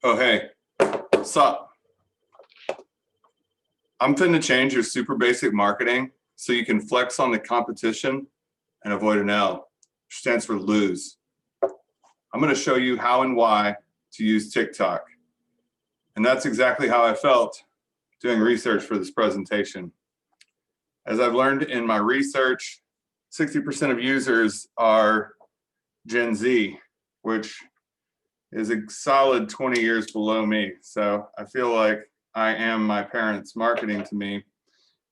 Oh, hey, sup? I'm finna change your super basic marketing so you can flex on the competition and avoid an L, which stands for lose. I'm gonna show you how and why to use TikTok. And that's exactly how I felt doing research for this presentation. As I've learned in my research, 60% of users are Gen Z, which is a solid 20 years below me. So I feel like I am my parents' marketing to me.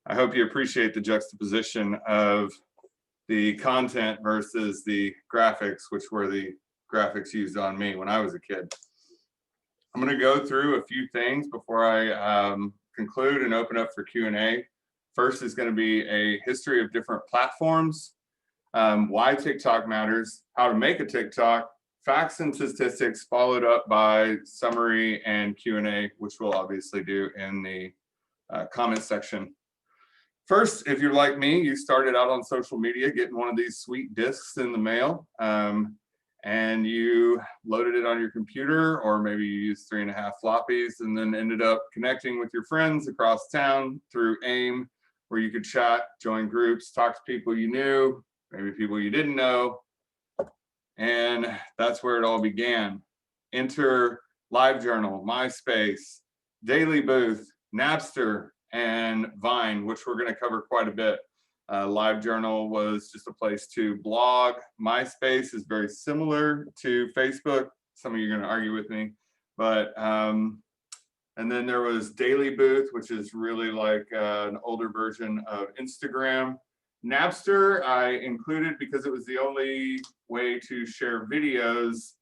I hope you appreciate the juxtaposition of the content versus the graphics, which were the graphics used on me when I was a kid. I'm going to go through a few things before I conclude and open up for Q&A. First is going to be a history of different platforms, why TikTok matters, how to make a TikTok, facts and statistics, followed up by summary and Q&A, which we'll obviously do in the comment section. First, if you're like me, you started out on social media getting one of these sweet discs in the mail, and you loaded it on your computer, or maybe you used 3.5 floppies and then ended up connecting with your friends across town through AIM, where you could chat, join groups, talk to people you knew, maybe people you didn't know. And that's where it all began. Enter LiveJournal, MySpace, Daily Booth, Napster, and Vine, which we're going to cover quite a bit. LiveJournal was just a place to blog. MySpace is very similar to Facebook. Some of you are going to argue with me, but and then there was Daily Booth, which is really like an older version of Instagram. Napster I included because it was the only way to share videos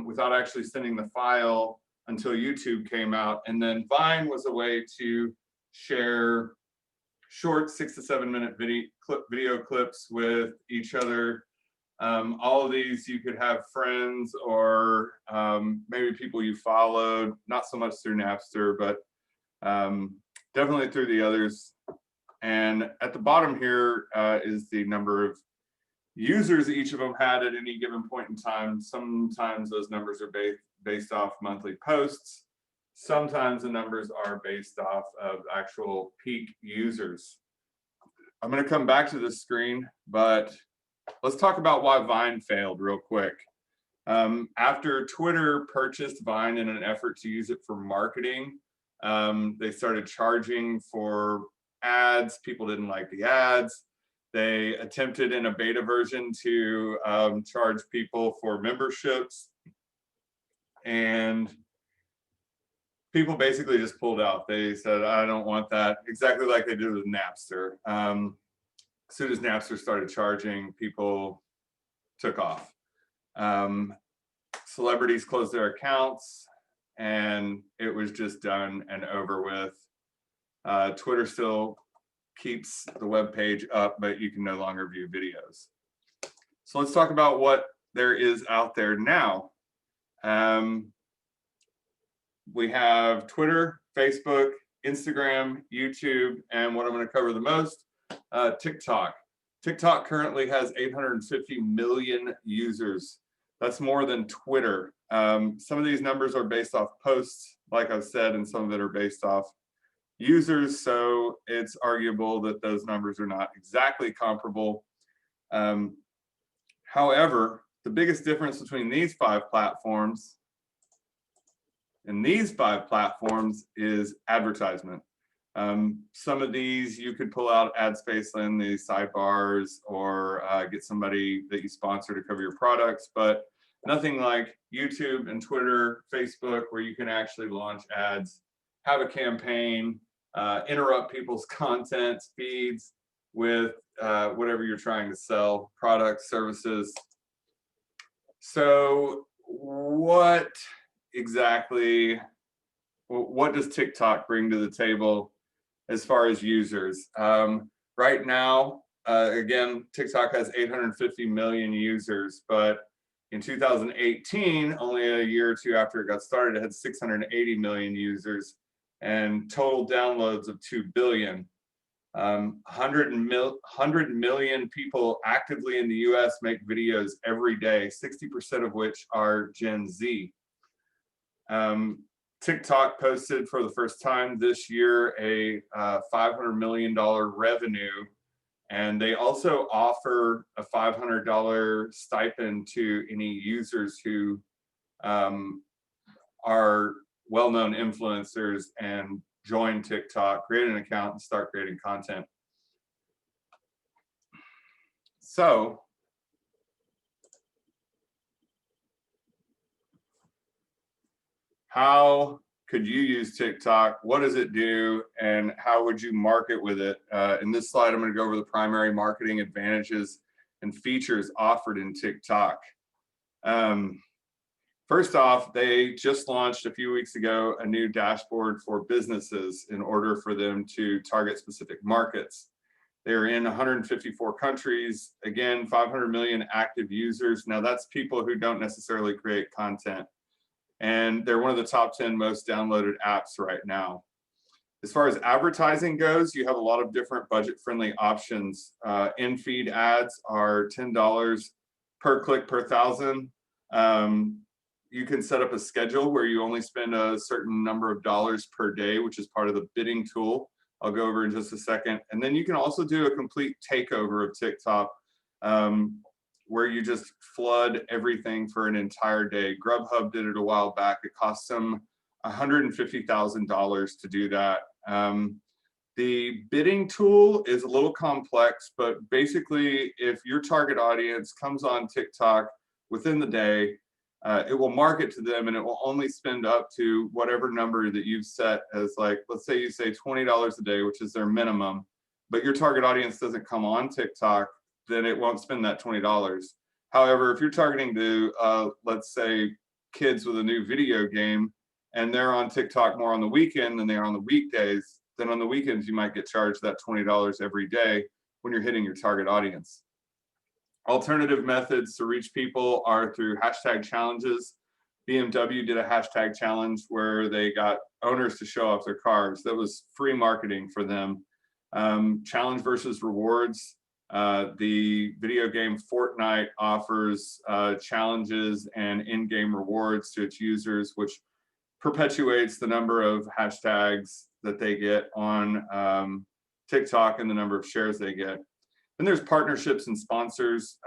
without actually sending the file until YouTube came out. And then Vine was a way to share short 6 to 7 minute video clips with each other. All of these you could have friends or maybe people you followed, not so much through Napster, but definitely through the others. And at the bottom here is the number of users each of them had at any given point in time. Sometimes those numbers are based off monthly posts. Sometimes the numbers are based off of actual peak users. I'm going to come back to this screen, but let's talk about why Vine failed real quick. After Twitter purchased Vine in an effort to use it for marketing, they started charging for ads. People didn't like the ads. They attempted in a beta version to charge people for memberships, and people basically just pulled out. They said, I don't want that, exactly like they did with Napster. As soon as Napster started charging, people took off. Celebrities closed their accounts, and it was just done and over with. Twitter still keeps the web page up, but you can no longer view videos. So let's talk about what there is out there now. We have Twitter, Facebook, Instagram, YouTube, and what I'm going to cover the most, TikTok. TikTok currently has 850 million users. That's more than Twitter. Some of these numbers are based off posts, like I've said, and some of it are based off users, so it's arguable that those numbers are not exactly comparable. However, the biggest difference between these 5 platforms and these 5 platforms is advertisement. Some of these you could pull out ad space in the sidebars or get somebody that you sponsor to cover your products, but nothing like YouTube and Twitter, Facebook, where you can actually launch ads, have a campaign, interrupt people's content feeds with whatever you're trying to sell, products, services. So what exactly, what does TikTok bring to the table as far as users? Right now, again, TikTok has 850 million users, but in 2018, only a year or two after it got started, it had 680 million users and total downloads of 2 billion. 100 million people actively in the US make videos every day, 60% of which are Gen Z. TikTok posted for the first time this year a $500 million revenue, and they also offer a $500 stipend to any users who are well-known influencers and join TikTok, create an account, and start creating content. So how could you use TikTok? What does it do? And how would you market with it? In this slide, I'm going to go over the primary marketing advantages and features offered in TikTok. First off, they just launched a few weeks ago a new dashboard for businesses in order for them to target specific markets. They're in 154 countries. Again, 500 million active users. Now that's people who don't necessarily create content. And they're one of the top 10 most downloaded apps right now. As far as advertising goes, you have a lot of different budget-friendly options. In-feed ads are $10 per click per thousand. You can set up a schedule where you only spend a certain number of dollars per day, which is part of the bidding tool. I'll go over in just a second. And then you can also do a complete takeover of TikTok, where you just flood everything for an entire day. Grubhub did it a while back. It cost them $150,000 to do that. The bidding tool is a little complex, but basically if your target audience comes on TikTok within the day, it will market to them and it will only spend up to whatever number that you've set as, like, let's say you say $20 a day, which is their minimum, but your target audience doesn't come on TikTok, then it won't spend that $20. However, if you're targeting to, let's say, kids with a new video game and they're on TikTok more on the weekend than they are on the weekdays, then on the weekends you might get charged that $20 every day when you're hitting your target audience. Alternative methods to reach people are through hashtag challenges. BMW did a hashtag challenge where they got owners to show off their cars. That was free marketing for them. Challenge versus rewards. The video game Fortnite offers challenges and in-game rewards to its users, which perpetuates the number of hashtags that they get on TikTok and the number of shares they get. And there's partnerships and sponsors.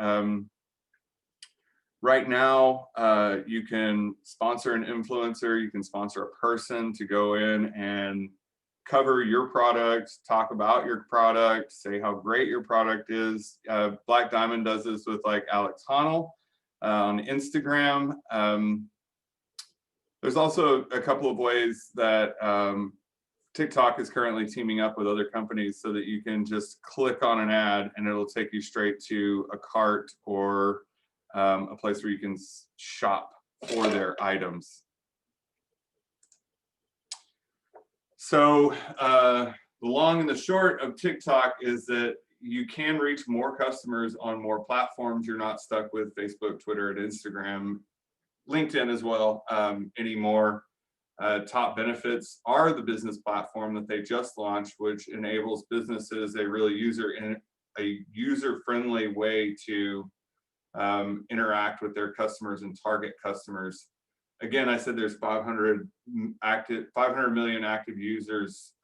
Right now, you can sponsor an influencer, you can sponsor a person to go in and cover your product, talk about your product, say how great your product is. Black Diamond does this with, like, Alex Honnold on Instagram. There's also a couple of ways that TikTok is currently teaming up with other companies so that you can just click on an ad and it'll take you straight to a cart or a place where you can shop for their items. So the long and the short of TikTok is that you can reach more customers on more platforms. You're not stuck with Facebook, Twitter, and Instagram, LinkedIn as well anymore. Top benefits are the business platform that they just launched, which enables businesses a really user-friendly way to interact with their customers and target customers. Again, I said there's 500 million active users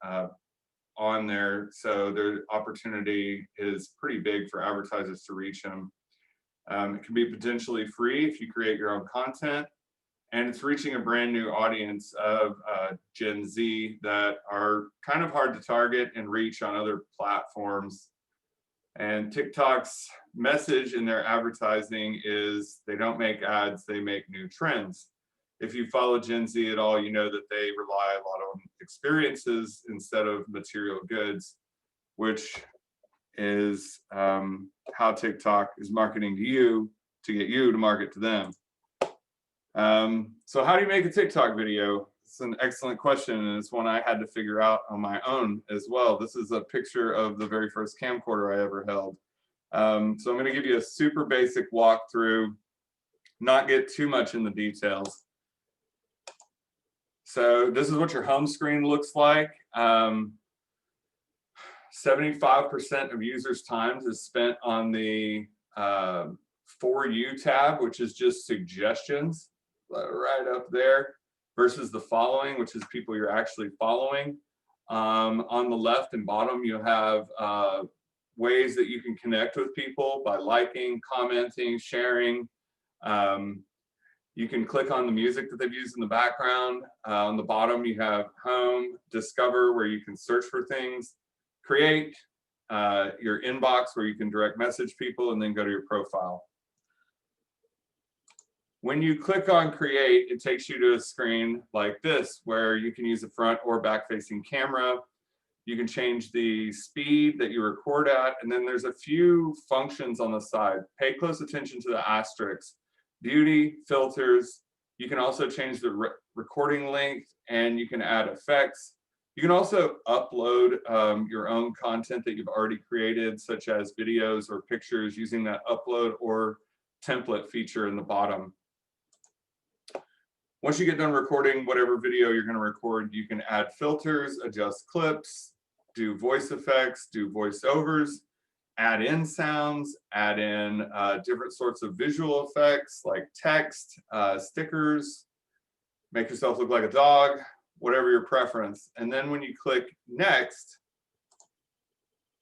on there, so their opportunity is pretty big for advertisers to reach them. It can be potentially free if you create your own content, and it's reaching a brand new audience of Gen Z that are kind of hard to target and reach on other platforms. And TikTok's message in their advertising is they don't make ads, they make new trends. If you follow Gen Z at all, you know that they rely a lot on experiences instead of material goods, which is how TikTok is marketing to you to get you to market to them. So how do you make a TikTok video? It's an excellent question, and it's one I had to figure out on my own as well. This is a picture of the very first camcorder I ever held. So I'm going to give you a super basic walkthrough, not get too much in the details. So this is what your home screen looks like. 75% of users' time is spent on the For You tab, which is just suggestions right up there. versus the following, which is people you're actually following. On the left and bottom, you have ways that you can connect with people by liking, commenting, sharing. You can click on the music that they've used in the background. On the bottom, you have home, discover, where you can search for things, create, your inbox, where you can direct message people, and then go to your profile. When you click on create, it takes you to a screen like this, where you can use a front or back facing camera. You can change the speed that you record at, and then there's a few functions on the side. Pay close attention to the asterisks. Beauty, filters. You can also change the recording length, and you can add effects. You can also upload your own content that you've already created, such as videos or pictures, using that upload or template feature in the bottom. Once you get done recording whatever video you're going to record, you can add filters, adjust clips, do voice effects, do voiceovers, add in sounds, add in different sorts of visual effects like text, stickers, make yourself look like a dog, whatever your preference. And then when you click next,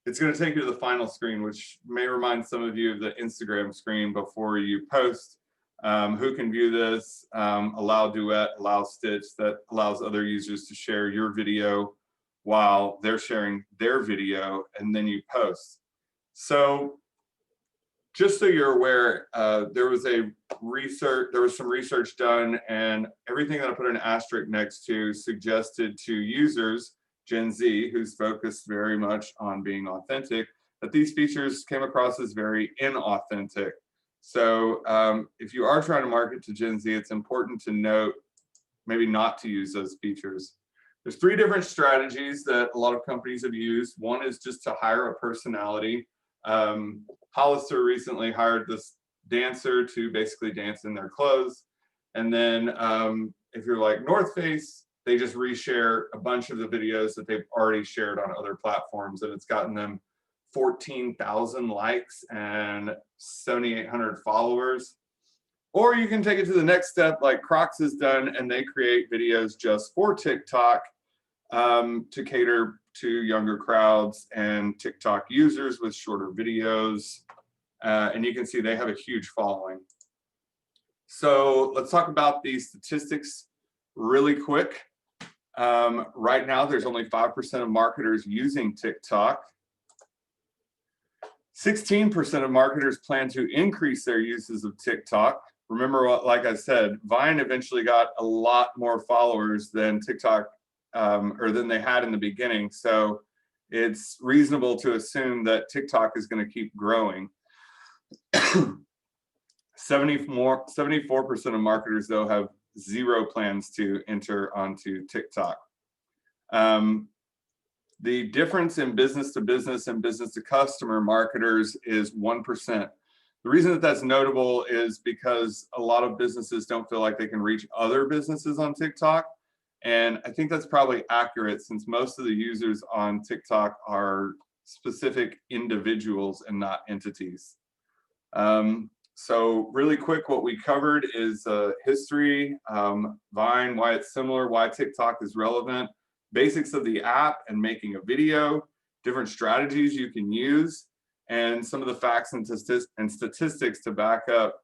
it's going to take you to the final screen, which may remind some of you of the Instagram screen before you post. Who can view this? Allow duet, allow stitch, that allows other users to share your video while they're sharing their video, and then you post. So just so you're aware, there was some research done, and everything that I put an asterisk next to suggested to users, Gen Z, who's focused very much on being authentic, that these features came across as very inauthentic. So if you are trying to market to Gen Z, it's important to note maybe not to use those features. There's 3 different strategies that a lot of companies have used. One is just to hire a personality. Hollister recently hired this dancer to basically dance in their clothes. And then if you're like North Face, they just reshare a bunch of the videos that they've already shared on other platforms, and it's gotten them 14,000 likes and 7,800 followers. Or you can take it to the next step like Crocs has done, and they create videos just for TikTok to cater to younger crowds and TikTok users with shorter videos. And you can see they have a huge following. So let's talk about the statistics really quick. Right now, there's only 5% of marketers using TikTok. 16% of marketers plan to increase their uses of TikTok. Remember, like I said, Vine eventually got a lot more followers than TikTok, or than they had in the beginning. So it's reasonable to assume that TikTok is going to keep growing. 74% of marketers, though, have zero plans to enter onto TikTok. The difference in business to business and business to customer marketers is 1%. The reason that that's notable is because a lot of businesses don't feel like they can reach other businesses on TikTok. And I think that's probably accurate, since most of the users on TikTok are specific individuals and not entities. So really quick, what we covered is history, Vine, why it's similar, why TikTok is relevant, basics of the app and making a video, different strategies you can use, and some of the facts and statistics to back up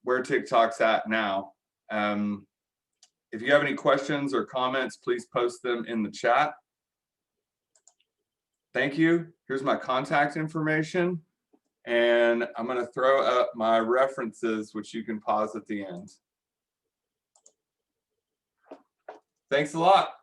where TikTok's at now. If you have any questions or comments, please post them in the chat. Thank you. Here's my contact information. And I'm going to throw up my references, which you can pause at the end. Thanks a lot.